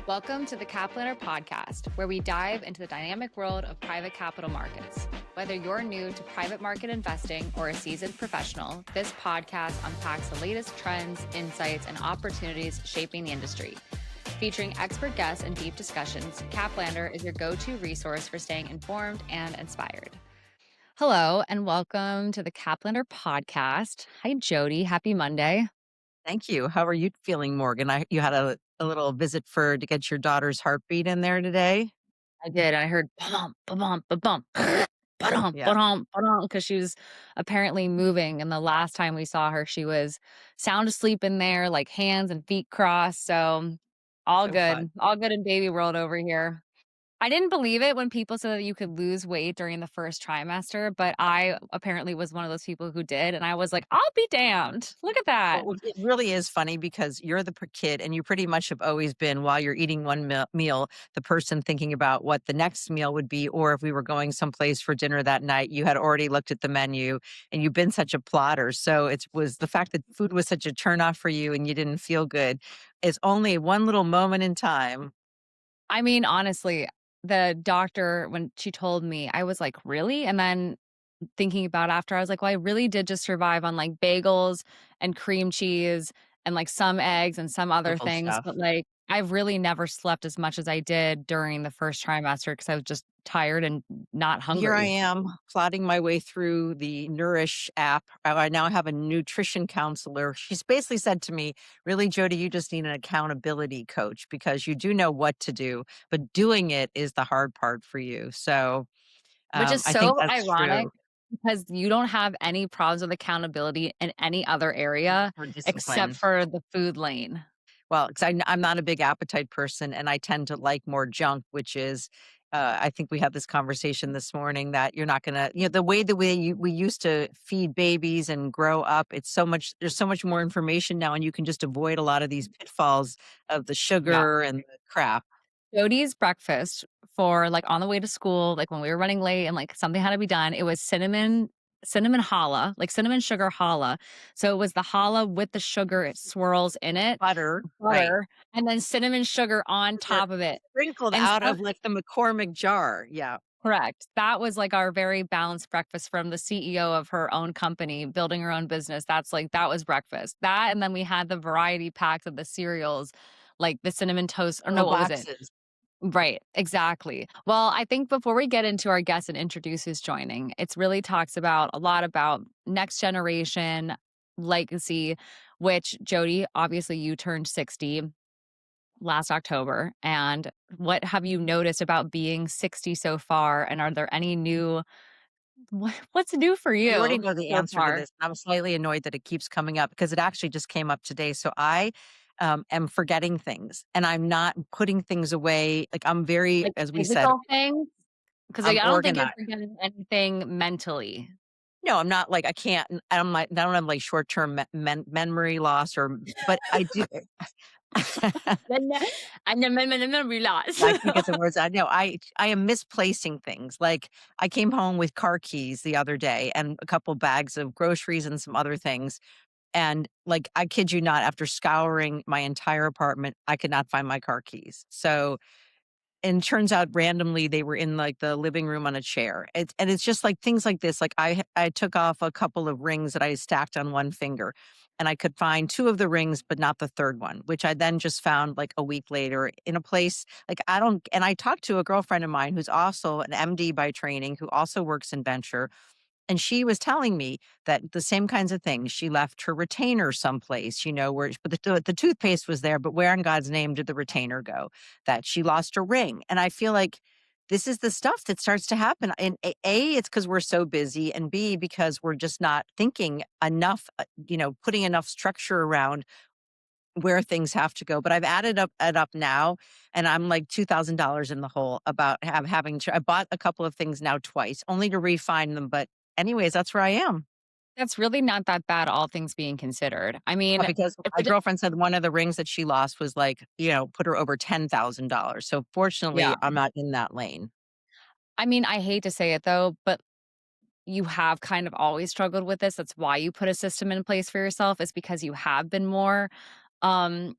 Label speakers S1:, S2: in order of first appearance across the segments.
S1: Welcome to the Cap Planner podcast, where we dive into the dynamic world of private capital markets. Whether you're new to private market investing or a seasoned professional, this podcast unpacks the latest trends, insights, and opportunities shaping the industry. Featuring expert guests and deep discussions, Cap Planner is your go-to resource for staying informed and inspired. Hello, and welcome to the Cap Planner podcast. Hi, Jody. Happy Monday.
S2: Thank you. How are you feeling, Morgan? You had a little visit to get your daughter's heartbeat in there today?
S1: I did. I heard ba-bum, ba-bum, ba-bum, ba-dum,
S2: Yeah,
S1: ba-dum, ba-dum, because she was apparently moving. And the last time we saw her, she was sound asleep in there, like hands and feet crossed. So
S2: so fun.
S1: all good in baby world over here. I didn't believe it when people said that you could lose weight during the first trimester, but I apparently was one of those people who did. And I was like, I'll be damned. Look at that.
S2: Well, it really is funny because you're the kid and you pretty much have always been, while you're eating one meal, the person thinking about what the next meal would be. Or if we were going someplace for dinner that night, you had already looked at the menu and you've been such a plotter. So it was the fact that food was such a turnoff for you and you didn't feel good is only one little moment in time.
S1: I mean, honestly, the doctor, when she told me, I was like, really? And then thinking about after, I was like, well, I really did just survive on like bagels and cream cheese and like some eggs and some other
S2: Beautiful
S1: things.
S2: stuff.
S1: But like, I've really never slept as much as I did during the first trimester because I was just tired and not
S2: Here I
S1: hungry.
S2: am plotting my way through the Nourish app. I now have a nutrition counselor. She's basically said to me, really, Jody, you just need an accountability coach because you do know what to do, but doing it is the hard part for you. So
S1: Which is
S2: I think
S1: so
S2: that's
S1: ironic
S2: true
S1: because you don't have any problems with accountability in any other area
S2: for
S1: except
S2: discipline.
S1: for the food lane.
S2: Well, because I'm not a big appetite person and I tend to like more junk, which is, I think we had this conversation this morning that you're not gonna, the way we used to feed babies and grow up, there's so much more information now and you can just avoid a lot of these pitfalls of the
S1: Yeah.
S2: sugar and the crap.
S1: Jody's breakfast for, like, on the way to school, like, when we were running late and, like, something had to be done, it was cinnamon challah, like, cinnamon sugar challah. So it was the challah with the sugar, it swirls in it,
S2: Butter, right.
S1: butter, and then cinnamon sugar on
S2: Sugar
S1: top of it.
S2: sprinkled
S1: And
S2: out
S1: so
S2: of like the McCormick jar. Yeah.
S1: correct. That was, like, our very balanced breakfast from the CEO of her own company, building her own business. That was breakfast. That, and then we had the variety packs of the cereals, like the cinnamon toast or no,
S2: Little
S1: what was it?
S2: boxes.
S1: Right, exactly. Well, I think before we get into our guest and introduce who's joining, it's really talks about a lot about next generation legacy, which Jody, obviously you turned 60 last October. And what have you noticed about being 60 so far? And are there any new what's new for
S2: I already
S1: you
S2: know the
S1: so
S2: answer to
S1: far?
S2: this. I'm slightly annoyed that it keeps coming up because it actually just came up today. So I am forgetting things and I'm not putting things away. Like I'm very,
S1: Like
S2: as we said,
S1: physical things? Because like,
S2: I'm
S1: I don't think you're
S2: organized.
S1: forgetting anything mentally.
S2: No, I'm not like I can't. I'm like I don't have like short term memory loss or, but I do.
S1: Then and then we lost.
S2: I can't get the words out. No, I am misplacing things. Like I came home with car keys the other day and a couple bags of groceries and some other things. And, like, I kid you not, after scouring my entire apartment, I could not find my car keys. So and turns out randomly they were in, like, the living room on a chair. It's just, like, things like this, like, I took off a couple of rings that I stacked on one finger, and I could find 2 of the rings, but not the 3rd one, which I then just found, like, a week later in a place like, I don't and I talked to a girlfriend of mine who's also an MD by training, who also works in venture, and she was telling me that the same kinds of things. She left her retainer someplace, where but the toothpaste was there, but where in God's name did the retainer go? That she lost a ring. And I feel like this is the stuff that starts to happen. And it's because we're so busy, and B, because we're just not thinking enough, putting enough structure around where things have to go. But I've added up it up now, and I'm like $2,000 in the hole about having to. I bought a couple of things now twice, only to refine them. But anyways, that's where I am.
S1: That's really not that bad, all things being considered. I mean,
S2: Because
S1: if
S2: my
S1: we're just
S2: girlfriend said one of the rings that she lost was like, put her over $10,000. So
S1: yeah.
S2: fortunately, I'm not in that lane.
S1: I mean, I hate to say it though, but you have kind of always struggled with this. That's why you put a system in place for yourself is because you have been more, um,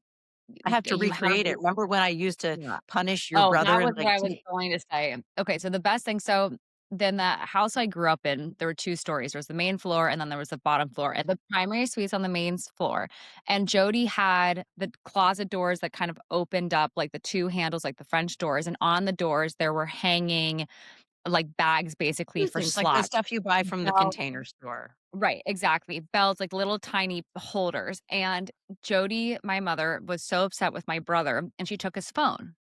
S2: I have to
S1: you have
S2: recreate it.
S1: these.
S2: Remember when I used to
S1: Yeah.
S2: punish your
S1: Oh,
S2: brother
S1: that
S2: and
S1: was what
S2: like,
S1: I was going to say. Okay, so the best thing, so then the house I grew up in, there were 2 stories. There was the main floor and then there was the bottom floor, and the primary suite's on the main floor, and Jody had the closet doors that kind of opened up, like the 2 handles, like the French doors, and on the doors, there were hanging, like, bags basically for
S2: things like the
S1: slots.
S2: stuff you buy from the
S1: Belt
S2: Container Store.
S1: Right, exactly. Belts, like little tiny holders, and Jody, my mother, was so upset with my brother, and she took his phone.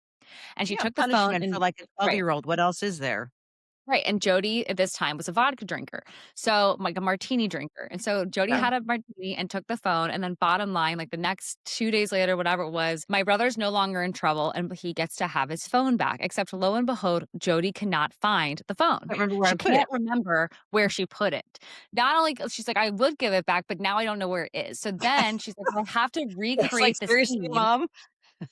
S1: And she
S2: Yeah,
S1: took the phone
S2: punishment for
S1: and
S2: like a
S1: right.
S2: 12-year-old. What else is there?
S1: Right, and Jody at this time was a vodka drinker, so like a martini drinker, and so Jody
S2: Yeah.
S1: had a martini and took the phone, and then bottom line, like the next 2 days later, whatever it was, my brother's no longer in trouble, and he gets to have his phone back, except lo and behold, Jody cannot find the phone.
S2: I remember where I
S1: She
S2: put it.
S1: can't remember where she put it. Not only she's like, "I would give it back, but now I don't know where it is." So then she's like, "I have to
S2: It's like,
S1: recreate the
S2: seriously,
S1: scene."
S2: mom?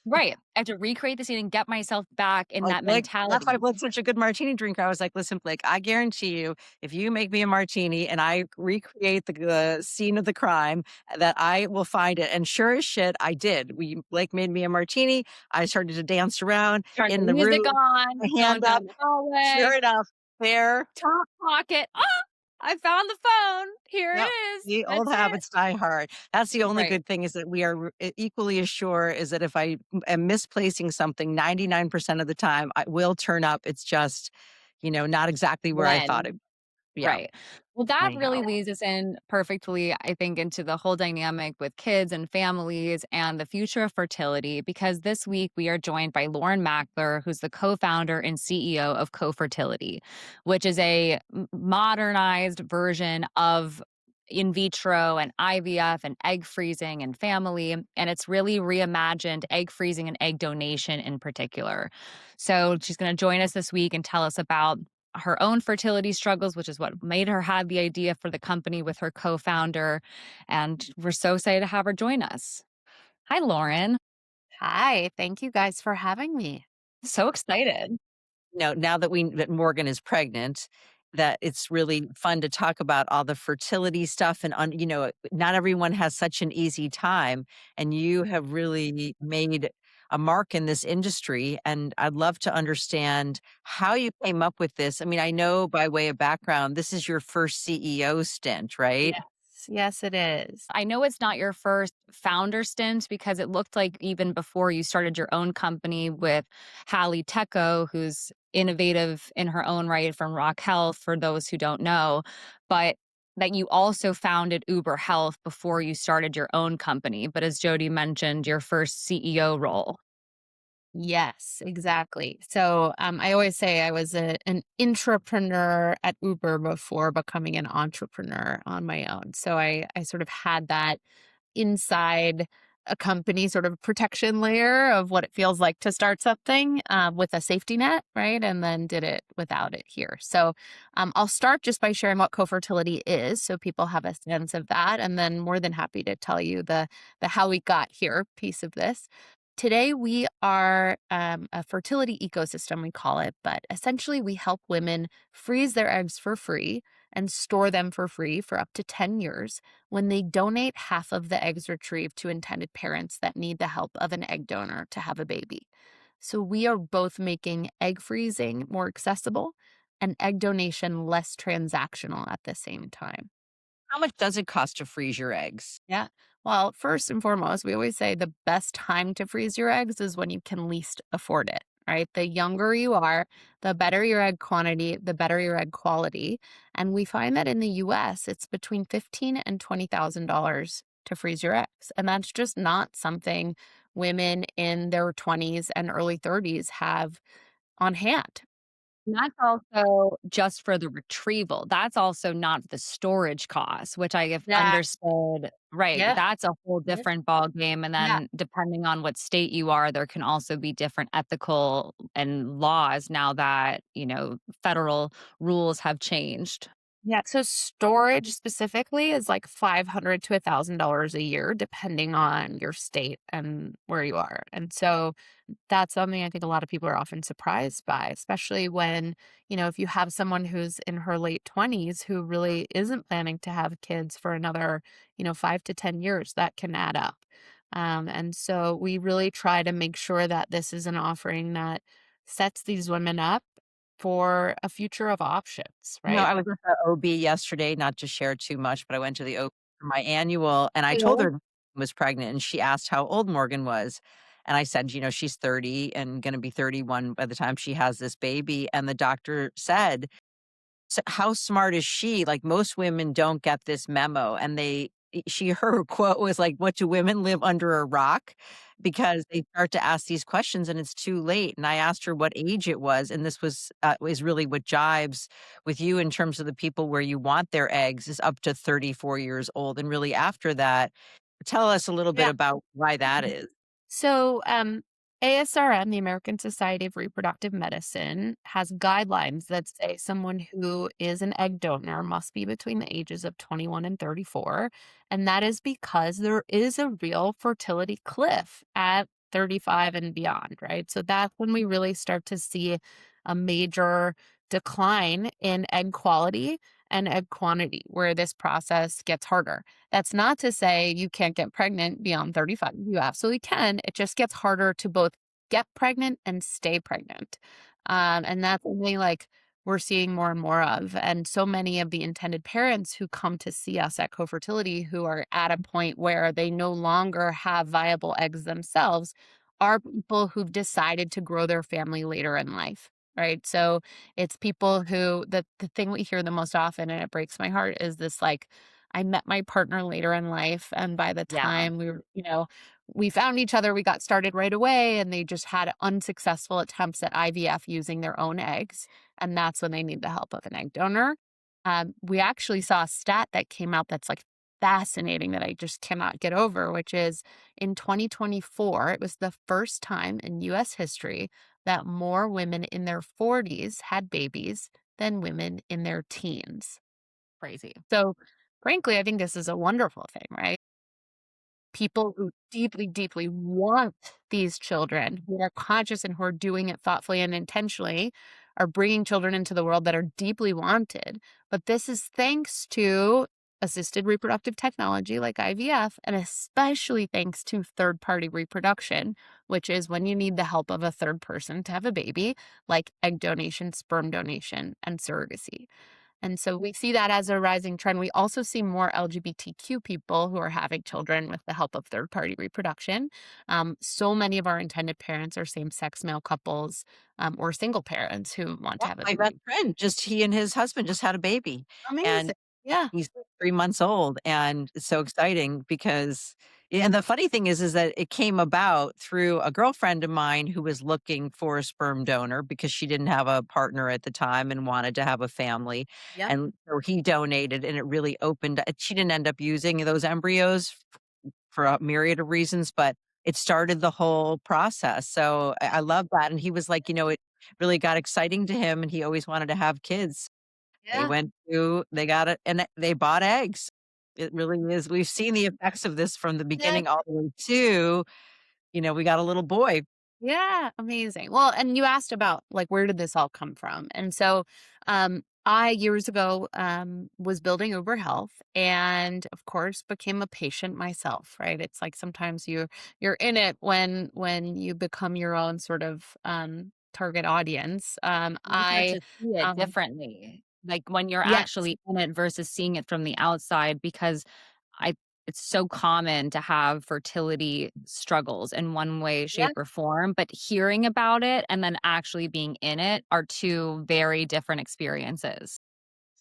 S1: Right, I have to recreate the scene and get myself back in
S2: Like,
S1: that
S2: Blake, that's why
S1: mentality.
S2: Blake's such a good martini drinker. I was like, "Listen, Blake, I guarantee you, if you make me a martini and I recreate the scene of the crime, that I will find it." And sure as shit, I did. Blake made me a martini. I started to dance around
S1: Turn the
S2: in the
S1: music
S2: room,
S1: on,
S2: my
S1: going
S2: hand up.
S1: down the hallway,
S2: Sure enough, there.
S1: top pocket, "Ah, I found the phone. Here it
S2: Yep.
S1: is.
S2: The old
S1: That's it."
S2: habits die hard. That's the only
S1: Right.
S2: good thing is that we are equally as sure is that if I am misplacing something 99% of the time, I will turn up. It's just, not exactly where I thought it.
S1: When.
S2: Yeah.
S1: Right. Well, that really
S2: Anyhow.
S1: leads us in perfectly, I think, into the whole dynamic with kids and families and the future of fertility, because this week we are joined by Lauren Makler, who's the co-founder and CEO of Cofertility, which is a modernized version of in vitro and IVF and egg freezing and family. And it's really reimagined egg freezing and egg donation in particular. So she's going to join us this week and tell us about her own fertility struggles, which is what made her have the idea for the company with her co-founder. And we're so excited to have her join us. Hi, Lauren.
S3: Hi, thank you guys for having me.
S1: So excited.
S2: Now that Morgan is pregnant, that it's really fun to talk about all the fertility stuff and not everyone has such an easy time, and you have really made a mark in this industry, and I'd love to understand how you came up with this. I mean, I know by way of background, this is your first CEO stint, right?
S3: Yes, yes, it is.
S1: I know it's not your first founder stint because it looked like even before you started your own company with Hallie Tecco, who's innovative in her own right from Rock Health, for those who don't know, but that you also founded Uber Health before you started your own company. But as Jody mentioned, your first CEO role.
S3: Yes, exactly. So I always say I was an intrapreneur at Uber before becoming an entrepreneur on my own. So I sort of had that inside a company sort of protection layer of what it feels like to start something with a safety net, right? And then did it without it here. So I'll start just by sharing what cofertility is, so people have a sense of that, and then more than happy to tell you the how we got here piece of this. Today, we are a fertility ecosystem, we call it, but essentially, we help women freeze their eggs for free and store them for free for up to 10 years when they donate half of the eggs retrieved to intended parents that need the help of an egg donor to have a baby. So, we are both making egg freezing more accessible and egg donation less transactional at the same time.
S2: How much does it cost to freeze your eggs?
S3: Yeah. Well, first and foremost, we always say the best time to freeze your eggs is when you can least afford it, right? The younger you are, the better your egg quantity, the better your egg quality. And we find that in the US, it's between $15,000 and $20,000 to freeze your eggs. And that's just not something women in their 20s and early 30s have on hand.
S1: And that's also just for the retrieval. That's also not the storage cost, which I have
S3: Yeah.
S1: understood. Right.
S3: Yeah.
S1: That's a whole
S3: Yeah.
S1: different ball game. And
S3: Yeah.
S1: then depending on what state you are, there can also be different ethical and laws now that, federal rules have changed.
S3: Yeah, so storage specifically is like $500 to $1,000 a year, depending on your state and where you are. And so that's something I think a lot of people are often surprised by, especially when, if you have someone who's in her late 20s who really isn't planning to have kids for another, 5 to 10 years, that can add up. And so we really try to make sure that this is an offering that sets these women up for a future of options,
S2: No,
S3: right?
S2: I was with the OB yesterday, not to share too much, but I went to the OB for my annual, and I told
S3: Cool.
S2: her I was pregnant, and she asked how old Morgan was. And I said, she's 30 and gonna be 31 by the time she has this baby. And the doctor said, so how smart is she? Like, most women don't get this memo, and her quote was like, "What, do women live under a rock?" Because they start to ask these questions and it's too late. And I asked her what age it was, and this was really what jives with you in terms of the people where you want their eggs is up to 34 years old, and really after that. Tell us a little bit
S3: Yeah.
S2: about why that is.
S3: So, ASRM, the American Society of Reproductive Medicine, has guidelines that say someone who is an egg donor must be between the ages of 21 and 34. And that is because there is a real fertility cliff at 35 and beyond, right? So that's when we really start to see a major decline in egg quality and egg quantity, where this process gets harder. That's not to say you can't get pregnant beyond 35. You absolutely can. It just gets harder to both get pregnant and stay pregnant. And that's only like we're seeing more and more of. And so many of the intended parents who come to see us at Cofertility who are at a point where they no longer have viable eggs themselves are people who've decided to grow their family later in life. Right. So it's people who the thing we hear the most often, and it breaks my heart, is this like, I met my partner later in life, and by the
S1: Yeah.
S3: time we found each other, we got started right away, and they just had unsuccessful attempts at IVF using their own eggs, and that's when they need the help of an egg donor. We actually saw a stat that came out that's like fascinating that I just cannot get over, which is in 2024, it was the first time in US history that more women in their 40s had babies than women in their teens.
S1: Crazy.
S3: So, frankly, I think this is a wonderful thing, right? People who deeply, deeply want these children, who are conscious and who are doing it thoughtfully and intentionally, are bringing children into the world that are deeply wanted. But this is thanks to assisted reproductive technology like IVF, and especially thanks to third party reproduction, which is when you need the help of a third person to have a baby, like egg donation, sperm donation, and surrogacy. And so we see that as a rising trend. We also see more LGBTQ people who are having children with the help of third party reproduction. So many of our intended parents are same sex male couples or single parents who want to
S2: Yeah,
S3: have a
S2: my best
S3: baby.
S2: friend, just he and his husband just had a baby, and
S3: Amazing. Yeah.
S2: he's like 3 months old, and it's so exciting because yeah, and the funny thing is that it came about through a girlfriend of mine who was looking for a sperm donor because she didn't have a partner at the time and wanted to have a family,
S3: Yep.
S2: and so he donated, and it really opened she didn't end up using those embryos for a myriad of reasons, but it started the whole process, so I love that, and he was like, it really got exciting to him, and he always wanted to have kids.
S3: Yeah.
S2: They got it, and they bought eggs. It really is. We've seen the effects of this from the
S3: Yeah.
S2: beginning all the way to, we got a little boy.
S3: Yeah, amazing. Well, and you asked about like where did this all come from? And so I years ago was building Uber Health and of course became a patient myself, right? It's like sometimes you're in it when you become your own sort of target audience.
S1: You start
S3: I
S1: to see it
S3: um
S1: differently, like, when you're
S3: yes.
S1: actually in it versus seeing it from the outside because I it's so common to have fertility struggles in one way,
S3: Yeah.
S1: shape, or form, but hearing about it and then actually being in it are 2 very different experiences.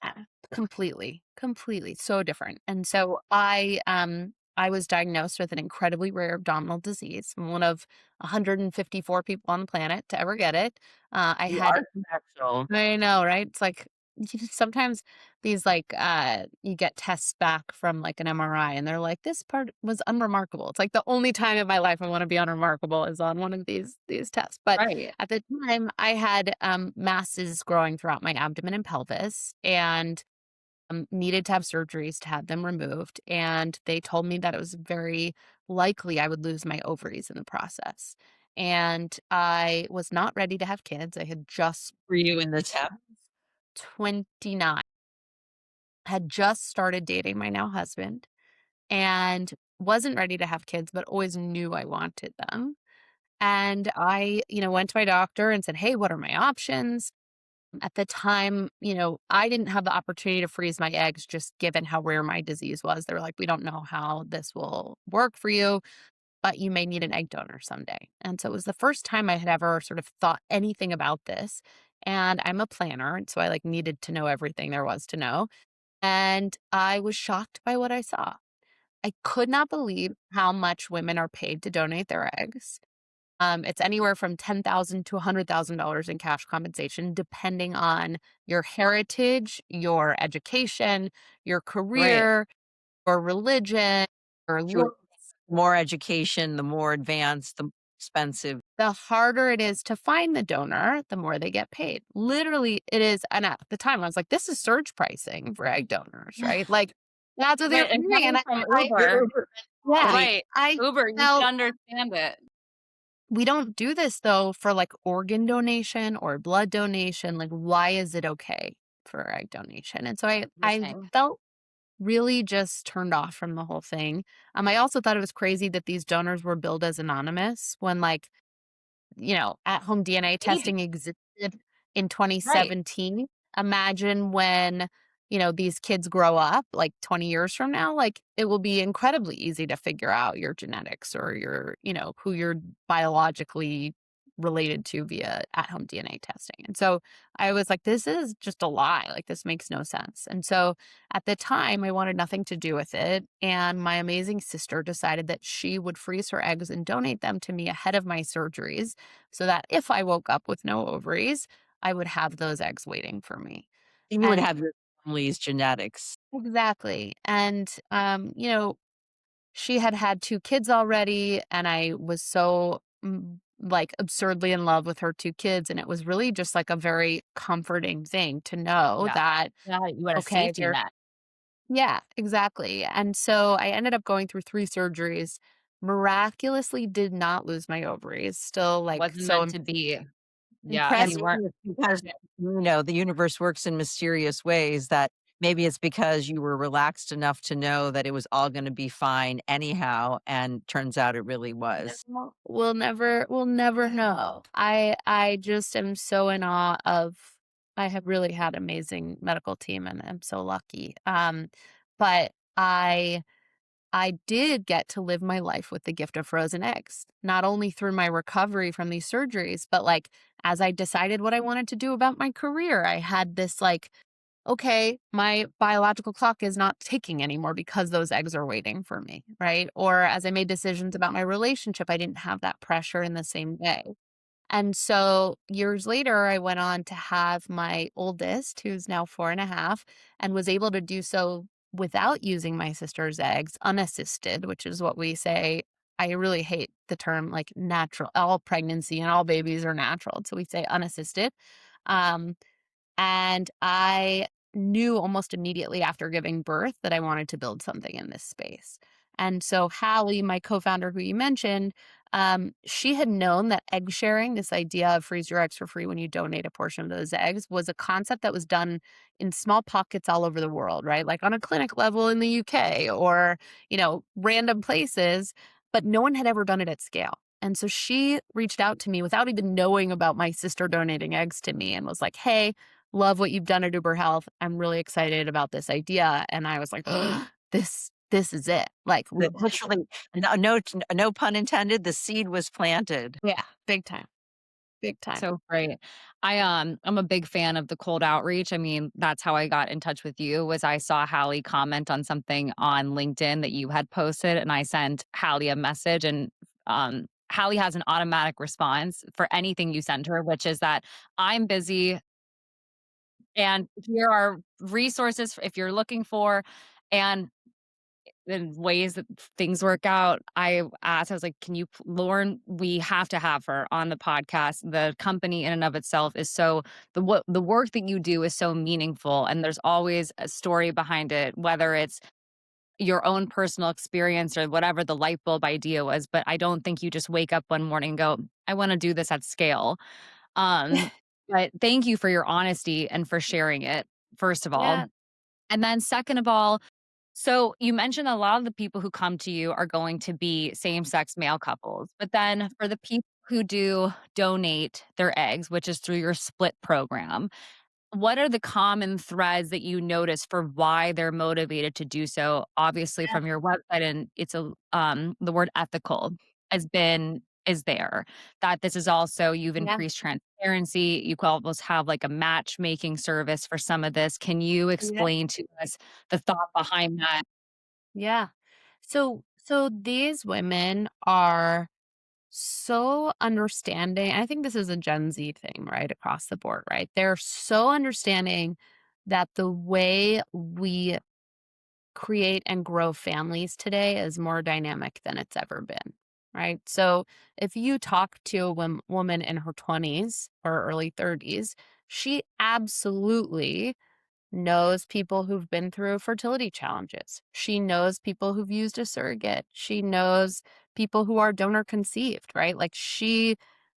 S3: Yeah, completely, completely, so different. And so I was diagnosed with an incredibly rare abdominal disease. I'm one of 154 people on the planet to ever get it. I
S2: You
S3: had
S2: are special.
S3: I know, right? It's like sometimes these like you get tests back from like an MRI and they're like this part was unremarkable. It's like the only time in my life I want to be unremarkable is on one of these tests. But
S1: Right.
S3: at the time I had masses growing throughout my abdomen and pelvis and needed to have surgeries to have them removed. And they told me that it was very likely I would lose my ovaries in the process. And I was not ready to have kids. I had just
S2: For you in the tap.
S3: 29, had just started dating my now husband. And wasn't ready to have kids, but always knew I wanted them. And I, went to my doctor and said, "Hey, what are my options?" At the time, I didn't have the opportunity to freeze my eggs just given how rare my disease was. They were like, "We don't know how this will work for you, but you may need an egg donor someday." And so it was the first time I had ever sort of thought anything about this. And I'm a planner, and so I like needed to know everything there was to know. And I was shocked by what I saw. I could not believe how much women are paid to donate their eggs. It's anywhere from $10,000 to $100,000 in cash compensation, depending on your heritage, your education, your
S2: Right.
S3: career, or religion, or
S2: Sure.
S3: look.
S2: More education, the more advanced, the more expensive.
S3: The harder it is to find the donor, the more they get paid. Literally, it is. And at the time, I was like, "This is surge pricing for egg donors, right?" Like, that's what they're
S1: Right, and
S3: paying. And
S1: coming from
S3: I
S1: Uber,
S3: yeah,
S2: Right.
S1: right,
S3: I
S1: Uber, you should
S3: felt
S1: understand it.
S3: we don't do this though for like organ donation or blood donation. Like, why is it okay for egg donation? And so I
S1: Interesting.
S3: felt really just turned off from the whole thing. I also thought it was crazy that these donors were billed as anonymous when like, at home DNA
S1: Maybe.
S3: testing existed in
S1: Right.
S3: 2017. Imagine when, these kids grow up like 20 years from now, like it will be incredibly easy to figure out your genetics or your, who you're biologically related to via at home DNA testing. And so I was like, this is just a lie. Like, this makes no sense. And so at the time, I wanted nothing to do with it. And my amazing sister decided that she would freeze her eggs and donate them to me ahead of my surgeries so that if I woke up with no ovaries, I would have those eggs waiting for me.
S2: You would
S3: And
S2: have your family's genetics.
S3: exactly. And, she had had 2 kids already, and I was so, like, absurdly in love with her 2 kids, and it was really just, like, a very comforting thing to know
S1: Yeah.
S3: that,
S1: Yeah, you had a
S3: okay,
S1: safety
S3: there
S1: net.
S3: yeah, exactly, and so I ended up going through 3 surgeries, miraculously did not lose my ovaries, still, like,
S1: Wasn't
S3: so
S1: meant to be. Yeah,
S2: And
S1: you
S3: impressed.
S1: weren't.
S2: because, the universe works in mysterious ways that maybe it's because you were relaxed enough to know that it was all gonna be fine anyhow, and turns out it really was.
S3: We'll never know. I just am so in awe of I have really had amazing medical team and I'm so lucky. But I did get to live my life with the gift of frozen eggs, not only through my recovery from these surgeries, but like as I decided what I wanted to do about my career, I had this like, okay, my biological clock is not ticking anymore because those eggs are waiting for me, right? Or as I made decisions about my relationship, I didn't have that pressure in the same way. And so years later, I went on to have my oldest, who's now 4.5, and was able to do so without using my sister's eggs, unassisted, which is what we say. I really hate the term like natural. All pregnancy and all babies are natural. So we say unassisted. Um, and I knew almost immediately after giving birth that I wanted to build something in this space. And so Hallie, my co-founder who you mentioned, she had known that egg sharing, this idea of freeze your eggs for free when you donate a portion of those eggs, was a concept that was done in small pockets all over the world, right? Like on a clinic level in the UK or, random places, but no one had ever done it at scale. And so she reached out to me without even knowing about my sister donating eggs to me and was like, "Hey, love what you've done at Uber Health. I'm really excited about this idea." And I was like, this is it. Like,
S2: Literally, no pun intended, the seed was planted.
S3: yeah, big time, big time.
S1: So great. I'm a big fan of the cold outreach. I mean, that's how I got in touch with you was I saw Hallie comment on something on LinkedIn that you had posted and I sent Hallie a message and Hallie has an automatic response for anything you send her, which is that I'm busy and here are resources if you're looking for and in ways that things work out, I asked, I was like, can you, Lauren, we have to have her on the podcast. The company in and of itself is so, the work that you do is so meaningful. And there's always a story behind it, whether it's your own personal experience or whatever the light bulb idea was. But I don't think you just wake up one morning and go, I want to do this at scale. Um, but thank you for your honesty and for sharing it, first of all.
S3: Yeah.
S1: And then second of all, So you mentioned a lot of the people who come to you are going to be same-sex male couples, but then for the people who do donate their eggs, which is through your split program, what are the common threads that you notice for why they're motivated to do so? Obviously,
S2: Yeah.
S1: from your website, and it's the word ethical is there. That this is also you've
S3: Yeah.
S1: increased transparency. You could almost have like a matchmaking service for some of this. Can you
S3: Yeah.
S1: explain to us the thought behind that?
S3: Yeah. So these women are so understanding. I think this is a Gen Z thing, right? Across the board, right? They're so understanding that the way we create and grow families today is more dynamic than it's ever been, right? So if you talk to a woman in her 20s or early 30s, she absolutely knows people who've been through fertility challenges. She knows people who've used a surrogate. She knows people who are donor conceived, right?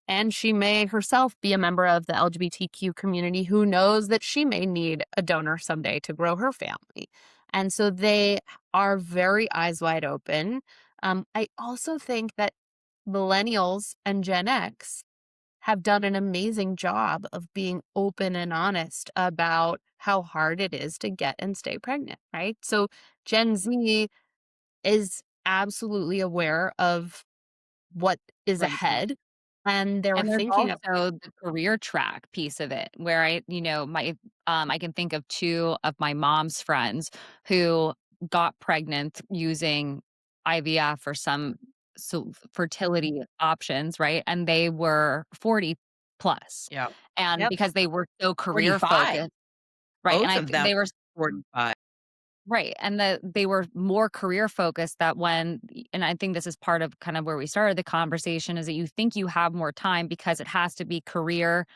S3: And she may herself be a member of the LGBTQ community who knows that she may need a donor someday to grow her family. And so they are very eyes wide open. I also think that millennials and Gen X have done an amazing job of being open and honest about how hard it is to get and stay pregnant, right? So Gen Z is absolutely aware of what is
S1: Right.
S3: ahead, and they're
S1: And there's
S3: thinking of
S1: also the career track piece of it where I can think of 2 of my mom's friends who got pregnant using IVF or some fertility options, right? And they were 40 plus.
S2: Yeah.
S1: And
S2: Yep.
S1: because they were so career
S2: 45.
S1: focused, right? And
S2: Both of them
S1: they were
S2: 45.
S1: right, and they were more career focused that when and I think this is part of kind of where we started the conversation is that you think you have more time because it has to be career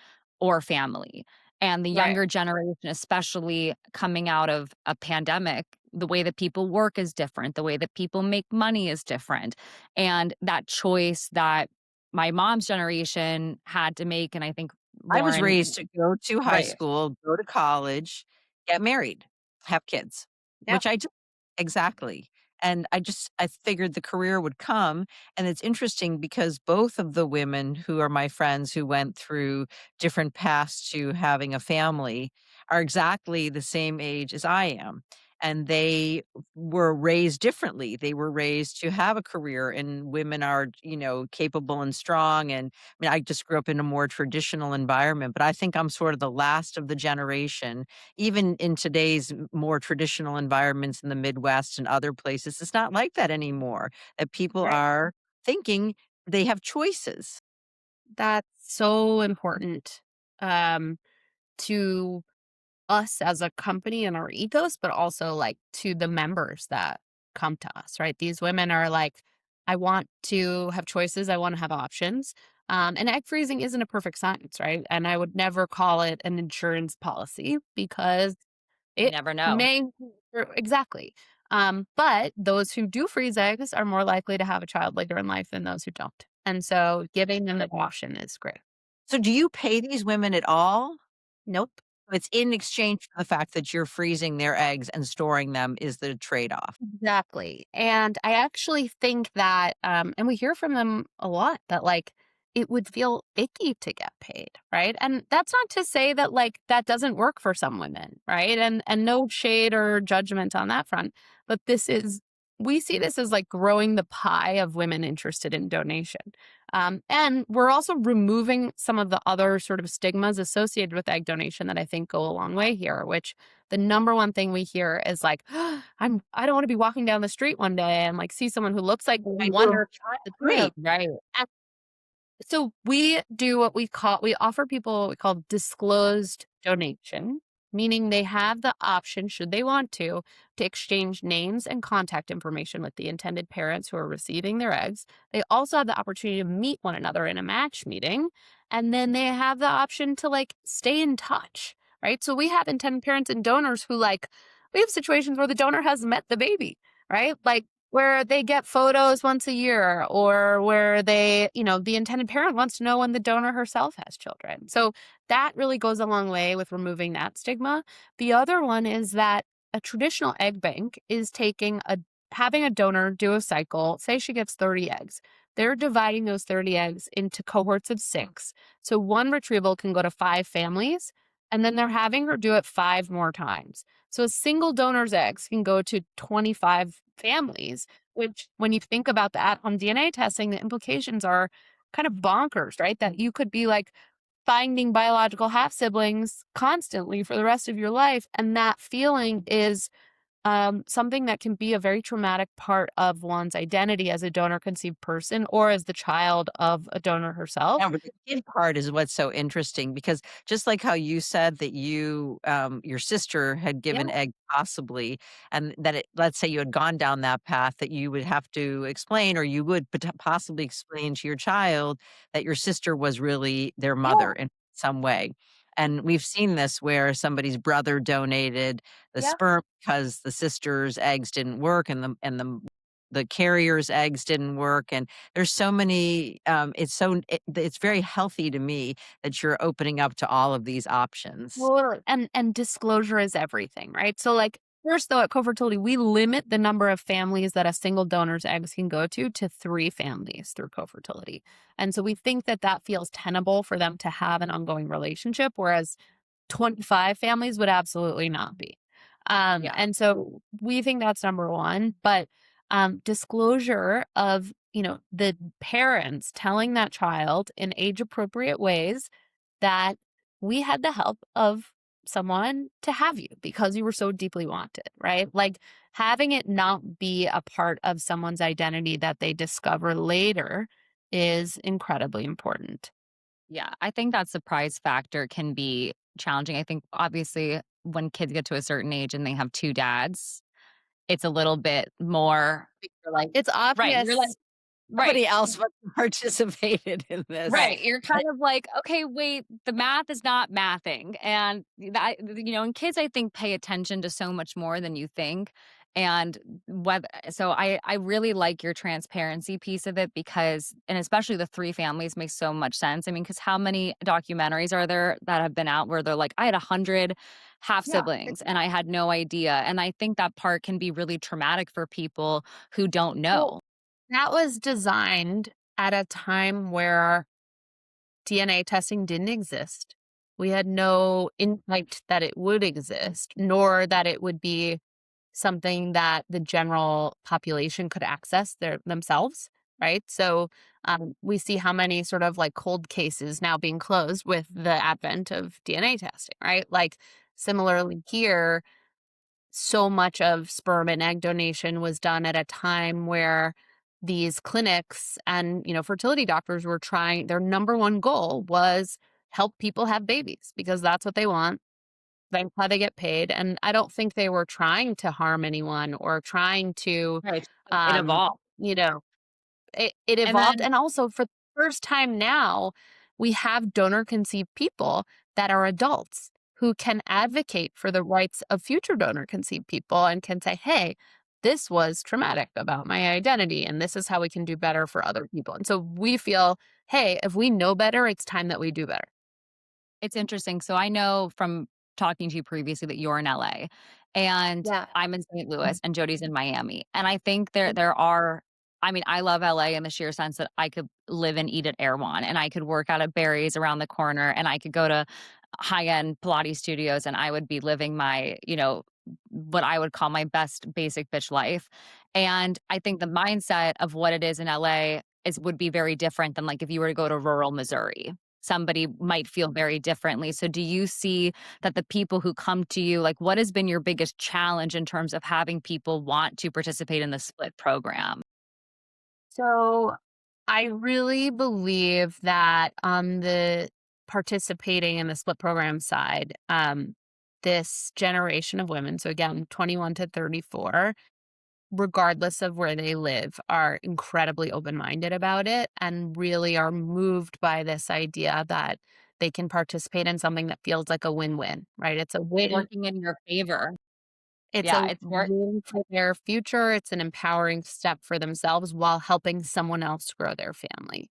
S1: or family. And the
S3: right.
S1: younger generation, especially coming out of a pandemic, the way that people work is different, the way that people make money is different. And that choice that my mom's generation had to make, and I think
S2: I was
S1: Lauren
S2: raised to go to high
S1: right.
S2: school, go to college, get married, have kids,
S3: Yep.
S2: which I did exactly. And I figured the career would come. And it's interesting because both of the women who are my friends who went through different paths to having a family are exactly the same age as I am. And they were raised differently. They were raised to have a career, and women are, capable and strong. And mean, I just grew up in a more traditional environment, but I think I'm sort of the last of the generation, even in today's more traditional environments in the Midwest and other places. It's not like that anymore, that people
S3: Right.
S2: are thinking they have choices.
S3: That's so important um, to us as a company and our ethos, but also like to the members that come to us, right? These women are like, I want to have choices, I want to have options. And egg freezing isn't a perfect science, right? And I would never call it an insurance policy because
S1: You
S3: it
S1: never know.
S3: may exactly. But those who do freeze eggs are more likely to have a child later in life than those who don't. And so giving them the option is great.
S2: So do you pay these women at all?
S3: Nope.
S2: It's in exchange for the fact that you're freezing their eggs and storing them is the trade-off.
S3: Exactly. And I actually think that, and we hear from them a lot that like it would feel icky to get paid, right? And that's not to say that like that doesn't work for some women, right? And no shade or judgment on that front, but we see this as like growing the pie of women interested in donation. And we're also removing some of the other sort of stigmas associated with egg donation that I think go a long way here, which the number one thing we hear is like, I don't want to be walking down the street one day and like see someone who looks like me
S2: I
S3: and
S2: do.
S3: wonder if it's the child.
S2: Right.
S3: Right. So we do we offer people what we call disclosed donation, meaning they have the option, should they want to exchange names and contact information with the intended parents who are receiving their eggs. They also have the opportunity to meet one another in a match meeting. And then they have the option to like stay in touch, right? So we have intended parents and donors who like, we have situations where the donor has met the baby, right? Like where they get photos once a year or where the intended parent wants to know when the donor herself has children. So that really goes a long way with removing that stigma. The other one is that a traditional egg bank is having a donor do a cycle. Say she gets 30 eggs. They're dividing those 30 eggs into cohorts of 6. So one retrieval can go to 5 families, and then they're having her do it 5 more times. So a single donor's eggs can go to 25 families, which when you think about the at-home DNA testing, the implications are kind of bonkers, right? That you could be like finding biological half siblings constantly for the rest of your life. And that feeling is something that can be a very traumatic part of one's identity as a donor conceived person or as the child of a donor herself.
S2: Yeah, but the kid part is what's so interesting because just like how you said that your sister had
S3: Yeah.
S2: given egg possibly, and that let's say you had gone down that path, that you would have to explain, or you would possibly explain to your child that your sister was really their
S3: Yeah.
S2: mother in some way. And we've seen this where somebody's brother donated the
S3: Yeah.
S2: sperm because the sister's eggs didn't work, and the carrier's eggs didn't work, and there's so many, it's very healthy to me that you're opening up to all of these options.
S3: Totally. And disclosure is everything, right? So like first though at Cofertility, we limit the number of families that a single donor's eggs can go to 3 families through Cofertility. And so we think that that feels tenable for them to have an ongoing relationship, whereas 25 families would absolutely not be.
S1: Yeah.
S3: And so we think that's number one. But disclosure of, the parents telling that child in age appropriate ways that we had the help of someone to have you because you were so deeply wanted, right? Like having it not be a part of someone's identity that they discover later is incredibly important.
S1: Yeah, I think that surprise factor can be challenging. I think obviously when kids get to a certain age and they have 2 dads, it's a little bit more you're like
S3: It's
S1: right, you're like
S3: obvious.
S1: right.
S2: Nobody else but participated in this.
S1: Right, you're kind of like, "Okay, wait, the math is not mathing," and that and kids, I think, pay attention to so much more than you think, and whether so I really like your transparency piece of it because and especially the 3 families makes so much sense. I mean, because how many documentaries are there that have been out where they're like, "I had 100 half
S3: Yeah.
S1: siblings, and I had no idea," and I think that part can be really traumatic for people who don't
S3: Well,
S1: know.
S3: that was designed at a time where DNA testing didn't exist. We had no insight that it would exist, nor that it would be something that the general population could access themselves, right? So we see how many sort of like cold cases now being closed with the advent of DNA testing, right? Like similarly here, so much of sperm and egg donation was done at a time where these clinics and fertility doctors were trying their number one goal was help people have babies because that's what they want, that's how they get paid. And I don't think they were trying to harm anyone or trying to
S1: Right. It
S3: um
S1: evolved.
S3: you know it
S1: And
S3: evolved.
S1: then
S3: And also for the first time now, we have donor conceived people that are adults who can advocate for the rights of future donor conceived people and can say, hey, this was traumatic about my identity, and this is how we can do better for other people. And so we feel, hey, if we know better, it's time that we do better.
S1: it's interesting. So I know from talking to you previously that you're in LA and
S3: Yeah.
S1: I'm in St. Louis and Jody's in Miami. And I think there are I mean, I love LA in the sheer sense that I could live and eat at Erewhon and I could work out at Barry's around the corner and I could go to high-end Pilates studios and I would be living my, what I would call my best basic bitch life. And I think the mindset of what it is in LA would be very different than like if you were to go to rural Missouri. Somebody might feel very differently. So do you see that the people who come to you, like what has been your biggest challenge in terms of having people want to participate in the split program?
S3: So I really believe that on the participating in the split program side, this generation of women, so again, 21 to 34, regardless of where they live, are incredibly open minded about it and really are moved by this idea that they can participate in something that feels like a win win, right? It's a win.
S1: Working in your favor.
S3: It's
S1: Yeah,
S3: a
S1: it's work.
S3: win for their future. It's an empowering step for themselves while helping someone else grow their family.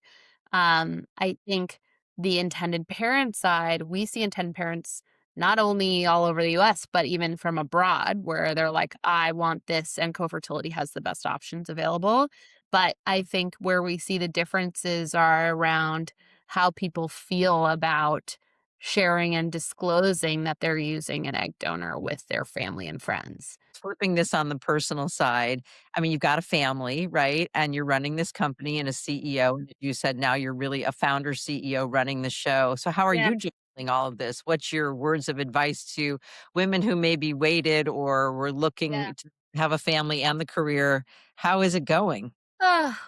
S3: I think the intended parent side, we see intended parents not only all over the US, but even from abroad where they're like, I want this, and Cofertility has the best options available. But I think where we see the differences are around how people feel about sharing and disclosing that they're using an egg donor with their family and friends.
S2: Flipping this on the personal side, I mean, you've got a family, right? And you're running this company and a CEO. And you said now you're really a founder CEO running the show. So how are
S3: Yeah.
S2: you juggling all of this? What's your words of advice to women who maybe waited or were looking to have a family and the career? How is it going?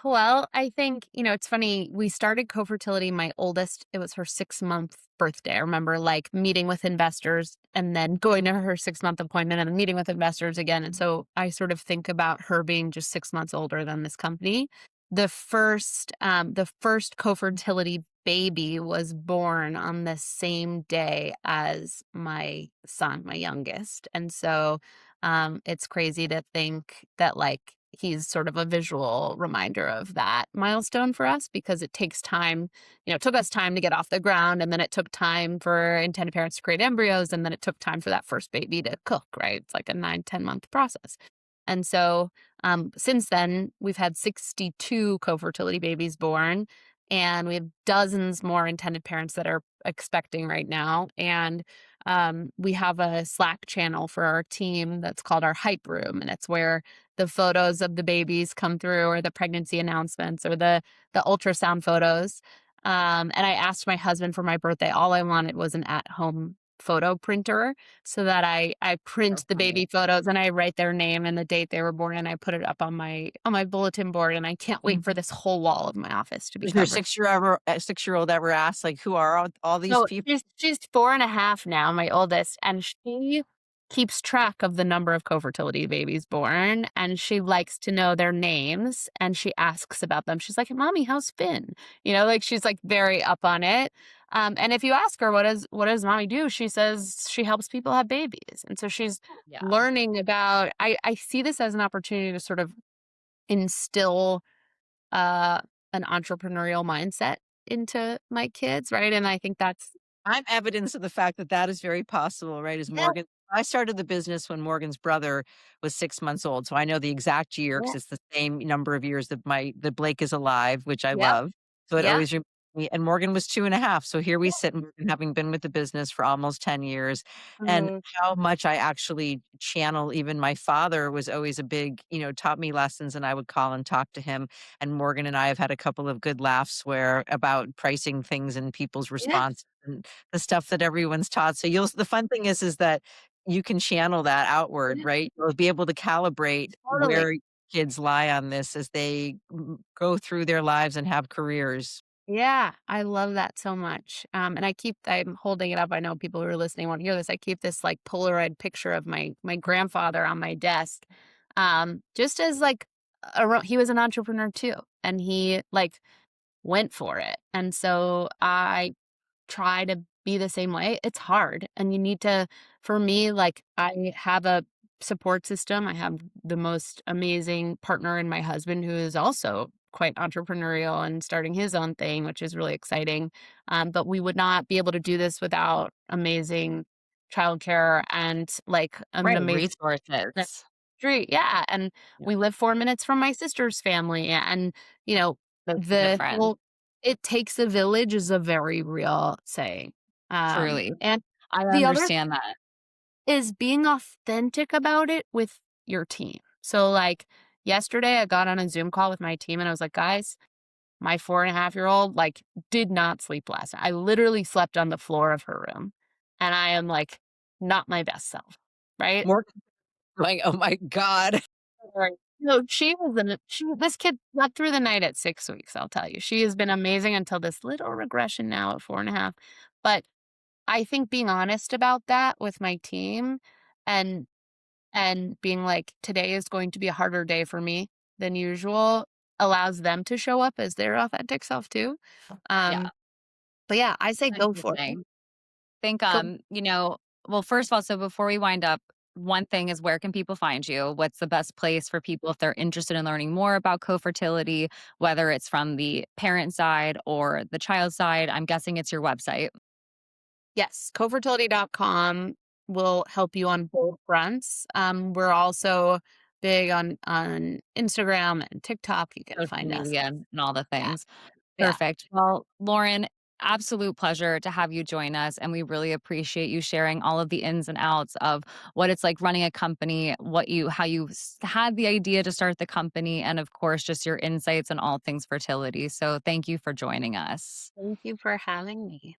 S3: Well, I think, it's funny. We started Cofertility, my oldest, it was her 6-month birthday. I remember like meeting with investors and then going to her 6-month appointment and then meeting with investors again. And so I sort of think about her being just 6 months older than this company. The first Cofertility baby was born on the same day as my son, my youngest. And so it's crazy to think that like he's sort of a visual reminder of that milestone for us because it takes time. It took us time to get off the ground, and then it took time for intended parents to create embryos, and then it took time for that first baby to cook, right? It's like a 9-10 month process. And so since then, we've had 62 co-fertility babies born, and we have dozens more intended parents that are expecting right now. And we have a Slack channel for our team that's called our hype room, and it's where the photos of the babies come through, or the pregnancy announcements, or the ultrasound photos. And I asked my husband for my birthday. All I wanted was an at-home photo printer so that I
S2: So
S3: print the
S2: funny.
S3: baby photos and I write their name and the date they were born, and I put it up on my bulletin board, and I can't wait for this whole wall of my office to be
S2: Does your
S3: covered.
S2: 6-year-old ever ask, like, who are all these
S3: So
S2: people?
S3: she's 4.5 now, my oldest, and she keeps track of the number of co-fertility babies born, and she likes to know their names, and she asks about them. She's like, "Mommy, how's Finn?" Like she's like very up on it. And if you ask her what does mommy do, she says she helps people have babies, and so she's
S1: Yeah.
S3: learning about. I see this as an opportunity to sort of instill uh, an entrepreneurial mindset into my kids, right? And I think that's
S2: I'm evidence of the fact that that is very possible, right? As
S3: yeah,
S2: Morgan I started the business when Morgan's brother was 6 months old, so I know the exact year
S3: yeah,
S2: because it's the same number of years that Blake is alive, which I
S3: yep,
S2: love. So it
S3: yep,
S2: always reminds me, and Morgan was 2.5, so here we sit, Morgan having been with the business for almost 10 years, and
S3: mhm,
S2: how much I actually channel. Even my father was always a big, taught me lessons, and I would call and talk to him, and Morgan and I have had a couple of good laughs where about pricing things and people's
S3: yeah,
S2: response and the stuff that everyone's taught. So you'll the fun thing is that you can channel that outward,
S3: yeah,
S2: right? You'll be able to calibrate
S3: totally.
S2: where kids lie on this as they go through their lives and have careers.
S3: Yeah, I love that so much. And I'm holding it up. I know people who are listening won't hear this. I keep this like Polaroid picture of my grandfather on my desk. Just as like he was an entrepreneur too, and he like went for it. And so I try to be the same way. It's hard, and you need to for me, like, I have a support system. I have the most amazing partner in my husband who is also quite entrepreneurial and starting his own thing, which is really exciting. But we would not be able to do this without amazing childcare and, like, an
S1: Right.
S3: amazing
S1: Resources.
S3: street. Yeah, and
S2: Yeah.
S3: we live 4 minutes from my sister's family, and, you know,
S1: That's the
S3: the
S1: difference.
S3: whole "it takes a village" is a very real saying.
S1: Truly.
S3: And
S1: I
S3: the other thing
S1: understand that.
S3: is being authentic about it with your team. So, like, yesterday, I got on a Zoom call with my team, and I was like, "Guys, my 4.5-year-old, like, did not sleep last night. I literally slept on the floor of her room, and I am, like, not my best self." Right?
S2: More going, "Oh my god."
S3: Right. No, this kid slept through the night at 6 weeks, I'll tell you. She has been amazing until this little regression now at 4.5. But I think being honest about that with my team and being like, "Today is going to be a harder day for me than usual," allows them to show up as their authentic self too.
S1: Yeah.
S3: Um, but yeah, I say
S1: That's
S3: go for it.
S1: interesting. Think,
S3: Go
S1: well, first of all, so before we wind up, one thing is where can people find you? What's the best place for people if they're interested in learning more about co-fertility, whether it's from the parent side or the child side? I'm guessing it's your website.
S3: Yes, cofertility.com will help you on both fronts. We're also big on Instagram and TikTok. You can
S1: Social
S3: find us.
S1: media and all the
S3: Yeah.
S1: things.
S3: Yeah.
S1: Perfect. Well, Lauren, absolute pleasure to have you join us. And we really appreciate you sharing all of the ins and outs of what it's like running a company, how you had the idea to start the company, and of course, just your insights on all things fertility. So thank you for joining us.
S3: Thank you for having me.